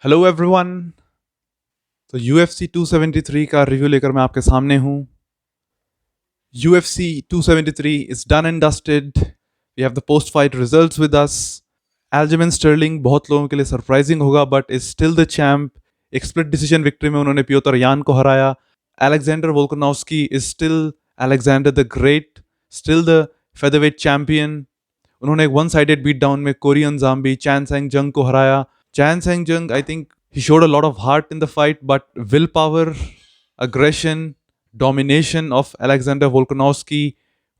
Hello everyone. तो UFC 273 का review लेकर मैं आपके सामने हूँ। UFC 273 is done and dusted. We have the post fight results with us. Aljamain Sterling बहुत लोगों के लिए सरप्राइजिंग होगा but is still the champ. एक स्प्लिट डिसीजन विक्ट्री में उन्होंने पियोतर यान को हराया। Alexander Volkanovski is still Alexander the great, still the featherweight champion. उन्होंने एक वन साइडेड बीट डाउन में कोरियन जाम्बी चैन सेंग जंग को हराया। चैन सेंग जंग, I think he showed a lot of heart in the fight, but willpower, aggression, domination of Alexander Volkanovski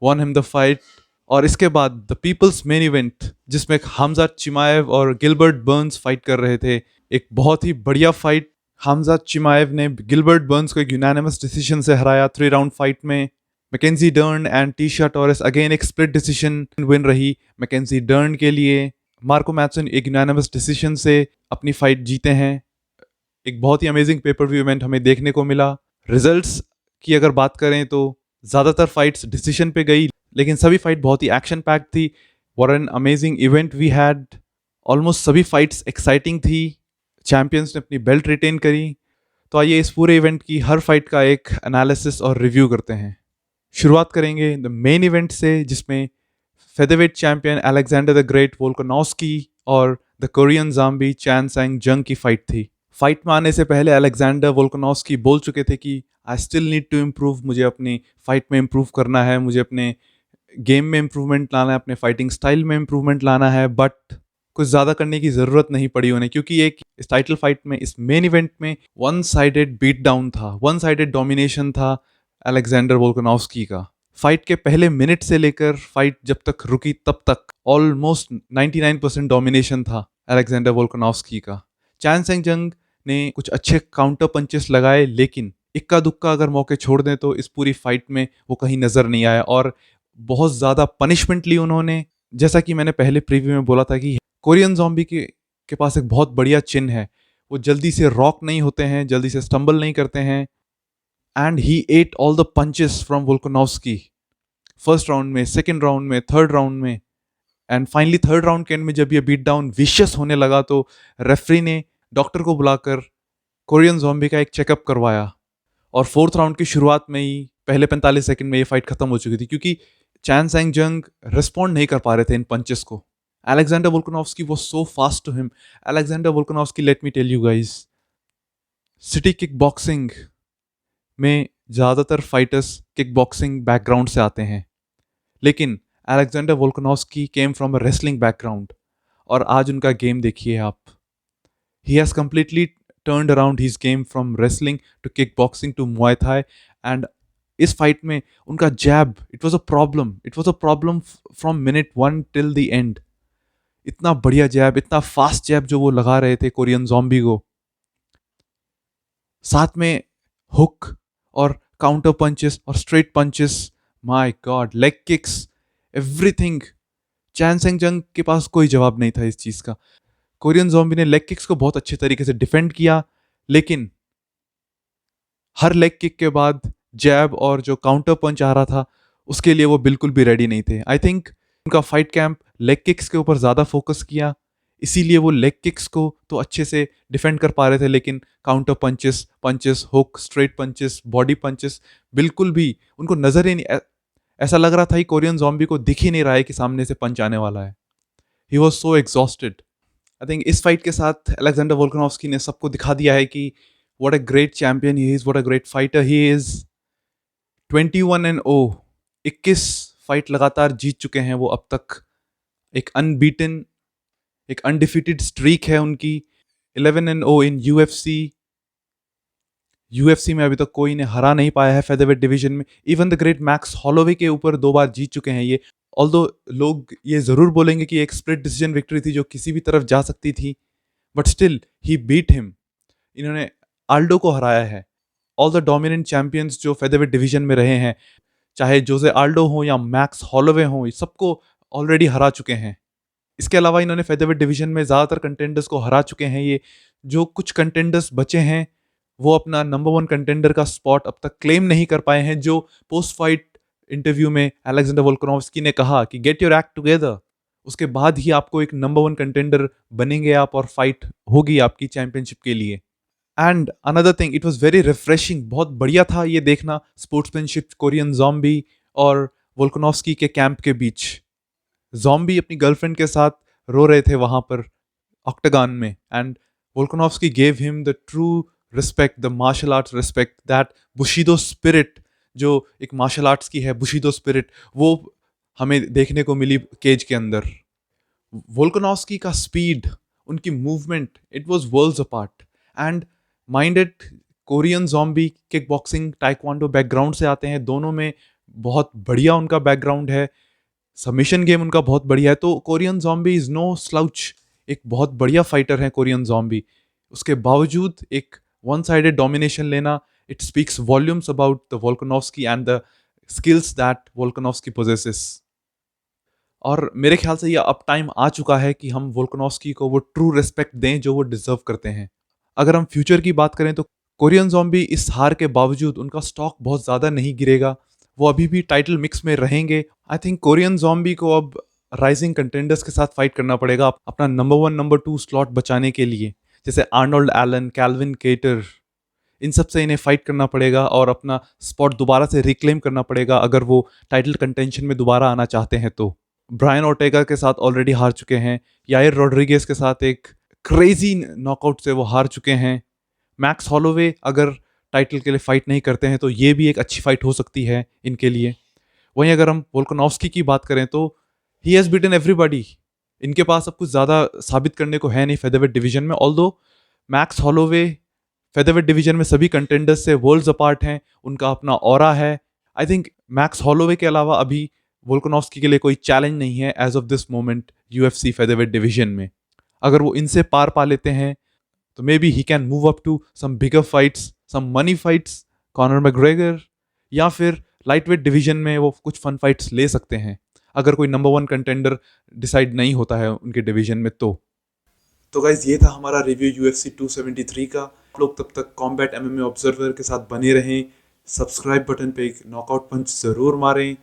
won him the fight. और इसके बाद द पीपल्स मेन इवेंट जिसमें हमजा चिमाएव और गिलबर्ट बर्न्स फाइट कर रहे थे, एक बहुत ही बढ़िया फाइट। हमजा चिमाएव ने गिलबर्ट बर्न्स को एक यूनानिमस डिसीजन से हराया 3 राउंड फाइट में। Mackenzie Dern and Tecia Torres again एक स्प्लिट डिसीजन विन रही मैकेंजी डर्न के लिए। मार्को मैथसन एक यूनानिमस डिसीजन से अपनी फाइट जीते हैं। एक बहुत ही अमेजिंग पेपर व्यू इवेंट हमें देखने को मिला। रिजल्ट्स की अगर बात करें तो ज़्यादातर फाइट्स डिसीजन पे गई, लेकिन सभी फाइट बहुत ही एक्शन पैक्ड थी। What an amazing event we had. Almost सभी फाइट्स एक्साइटिंग थी। चैंपियंस ने अपनी बेल्ट रिटेन करी। तो आइए इस पूरे इवेंट की हर फाइट का एक एनालिसिस और रिव्यू करते हैं। शुरुआत करेंगे द मेन इवेंट से, जिसमें featherweight champion Alexander the great Volkanovski और द कोरियन जाम्बी चैन सेंग जंग की फाइट थी। फाइट में आने से पहले अलेक्जेंडर वोल्कानोव्स्की बोल चुके थे कि I still need to improve, मुझे अपनी फाइट में इम्प्रूव करना है, मुझे अपने गेम में इम्प्रूवमेंट लाना है, अपने फाइटिंग स्टाइल में इम्प्रूवमेंट लाना है। बट कुछ ज़्यादा करने की ज़रूरत नहीं पड़ी उन्हें, क्योंकि एक इस टाइटल फाइट में, इस मेन इवेंट में वन साइडेड बीट डाउन था, वन साइडेड डोमिनेशन था अलेक्जेंडर वोल्कानोव्स्की का। फाइट के पहले मिनट से लेकर फाइट जब तक रुकी तब तक ऑलमोस्ट 99% डोमिनेशन था अलेक्जेंडर वोल्कानोव्स्की का। चैन सेंग जंग ने कुछ अच्छे काउंटर पंचेस लगाए, लेकिन इक्का दुक्का अगर मौके छोड़ दें तो इस पूरी फाइट में वो कहीं नजर नहीं आया और बहुत ज़्यादा पनिशमेंट ली उन्होंने। जैसा कि मैंने पहले प्रीव्यू में बोला था कि कोरियन ज़ॉम्बी के पास एक बहुत बढ़िया चिन्ह है, वो जल्दी से रॉक नहीं होते हैं, जल्दी से स्टम्बल नहीं करते हैं। And he at all the punches from Volkanovski, first round में, सेकेंड राउंड में, थर्ड राउंड में। एंड फाइनली थर्ड राउंड के एंड में जब ये बीट डाउन विशियस होने लगा तो रेफरी ने डॉक्टर को बुलाकर कोरियन ज़ॉम्बी का एक चेकअप करवाया और फोर्थ राउंड की शुरुआत में ही पहले 45 सेकंड में ये फाइट खत्म हो चुकी थी, क्योंकि चैन सेंग जंग रिस्पॉन्ड नहीं कर पा रहे थे इन पंचेस को। Alexander Volkanovski was so fast to him. Alexander Volkanovski, let me tell you guys, City Kickboxing में ज़्यादातर फाइटर्स किक बॉक्सिंग बैकग्राउंड से आते हैं, लेकिन Alexander Volkanovski came from a wrestling background. और आज उनका गेम देखिए आप। He has completely turned around his game from wrestling to kickboxing to Muay Thai. And इस फाइट में उनका jab, it was a problem from minute 1 till the end. इतना बढ़िया जैब, इतना फास्ट जैब जो वो लगा रहे थे कोरियन जॉम्बी को, साथ में हुक और काउंटर पंचेस और straight punches, my god, leg kicks, everything. Chan Sung Jung के पास कोई जवाब नहीं था इस चीज का। कोरियन ज़ॉम्बी ने लेग किक्स को बहुत अच्छे तरीके से डिफेंड किया, लेकिन हर लेग किक के बाद जैब और जो काउंटर पंच आ रहा था उसके लिए वो बिल्कुल भी रेडी नहीं थे। आई थिंक उनका फाइट कैंप लेग किक्स के ऊपर ज़्यादा फोकस किया, इसीलिए वो लेग किक्स को तो अच्छे से डिफेंड कर पा रहे थे, लेकिन counter punches, hook, straight punches, body punches बिल्कुल भी उनको नजर ही नहीं। ऐसा लग रहा था कि कोरियन ज़ॉम्बी को दिख ही नहीं रहा है कि सामने से पंच आने वाला है। He was so exhausted. I think इस फाइट के साथ अलेक्जेंडर वोल्कानोव्स्की ने सबको दिखा दिया है कि what a great champion he is, what a great fighter he is. 21-0, 21 fight लगातार जीत चुके हैं वो अब तक। एक अनबीटन, एक अनडिफीटेड स्ट्रीक है उनकी। 11-0 इन यूएफसी। यूएफसी में अभी तक कोई ने हरा नहीं पाया है फेदरवेट डिवीजन में। Even the great max Holloway के ऊपर 2 बार जीत चुके हैं ये। ऑल्दो लोग ये जरूर बोलेंगे कि एक स्प्लिट डिसीजन विक्ट्री थी जो किसी भी तरफ जा सकती थी, but still he beat him. इन्होंने आल्डो को हराया है। ऑल द डोमिनेंट चैंपियंस जो फेदरवेट डिवीजन में रहे हैं, चाहे जोसे आल्डो हो या मैक्स हॉलोवे हो, सबको ऑलरेडी हरा चुके हैं। इसके अलावा इन्होंने फेदरवेट डिवीजन में ज़्यादातर कंटेंडर्स को हरा चुके हैं ये। जो कुछ कंटेंडर्स बचे हैं वो अपना नंबर 1 कंटेंडर का स्पॉट अब तक क्लेम नहीं कर पाए हैं। जो पोस्ट फाइट इंटरव्यू में अलेक्जेंडर वोल्कानोव्स्की ने कहा कि गेट योर एक्ट टुगेदर, उसके बाद ही आपको एक नंबर वन कंटेंडर बनेंगे आप और फाइट होगी आपकी चैंपियनशिप के लिए। And another thing, it was very refreshing, बहुत बढ़िया था ये देखना स्पोर्ट्समैनशिप कोरियन ज़ॉम्बी और वोल्कानोव्स्की के कैंप के बीच। ज़ॉम्बी अपनी गर्लफ्रेंड के साथ रो रहे थे वहां पर ऑक्टागन में, and Volkanovski gave him the true respect, the martial arts respect, that bushido spirit जो एक मार्शल आर्ट्स की है, बुशिदो स्पिरिट, वो हमें देखने को मिली केज के अंदर। वोल्कानोव्स्की का स्पीड, उनकी movement, it was worlds apart. And minded Korean Zombie kickboxing taekwondo background से आते हैं, दोनों में बहुत बढ़िया उनका बैकग्राउंड है, सबमिशन गेम उनका बहुत बढ़िया है। तो Korean Zombie is no slouch, एक बहुत बढ़िया फाइटर है कोरियन ज़ॉम्बी। उसके बावजूद एक वन साइडेड डोमिनेशन लेना, it speaks volumes about the Volkanovski and the skills that Volkanovski possesses. और मेरे ख्याल से ये अब टाइम आ चुका है कि हम वोल्कानोव्स्की को वो ट्रू रिस्पेक्ट दें जो वो डिजर्व करते हैं। अगर हम फ्यूचर की बात करें तो कोरियन ज़ॉम्बी इस हार के बावजूद उनका स्टॉक बहुत ज़्यादा नहीं गिरेगा, वो अभी भी टाइटल मिक्स में रहेंगे। आई थिंक कोरियन ज़ॉम्बी को अब राइजिंग कंटेंडर्स के साथ फाइट करना पड़ेगा अपना number one number two slot बचाने के लिए, जैसे आर्नोल्ड एलन, कैल्विन केटर, इन सब से इन्हें फाइट करना पड़ेगा और अपना स्पॉट दोबारा से रिक्लेम करना पड़ेगा अगर वो टाइटल कंटेंशन में दोबारा आना चाहते हैं तो। ब्रायन ओर्टेगा के साथ ऑलरेडी हार चुके हैं, यायर रोड्रिगेज के साथ एक क्रेजी नॉकआउट से वो हार चुके हैं। मैक्स हॉलोवे अगर टाइटल के लिए फाइट नहीं करते हैं तो ये भी एक अच्छी फाइट हो सकती है इनके लिए। वहीं अगर हम वोल्कानोव्स्की की बात करें तो ही हैज़ बीटन एवरीबॉडी, इनके पास अब कुछ ज़्यादा साबित करने को है नहीं फेदरवेट डिवीजन में। Although max Holloway featherweight division में सभी कंटेंडर्स से वर्ल्ड्स अपार्ट हैं, उनका अपना ऑरा है। आई थिंक मैक्स हॉलोवे के अलावा अभी वोल्कानोव्स्की के लिए कोई चैलेंज नहीं है as of this moment UFC featherweight division में। अगर वो इनसे पार पा लेते हैं तो maybe he can move up to some bigger fights, some money fights, Conor McGregor, या फिर लाइटवेट डिवीजन में वो कुछ फन फाइट्स ले सकते हैं अगर कोई नंबर वन कंटेंडर डिसाइड नहीं होता है उनके डिवीजन में तो गाइज ये था हमारा रिव्यू यूएफसी 273 का। आप लोग तब तक कॉम्बैट एमएमए ऑब्जर्वर के साथ बने रहें, सब्सक्राइब बटन पे एक नॉकआउट पंच ज़रूर मारें।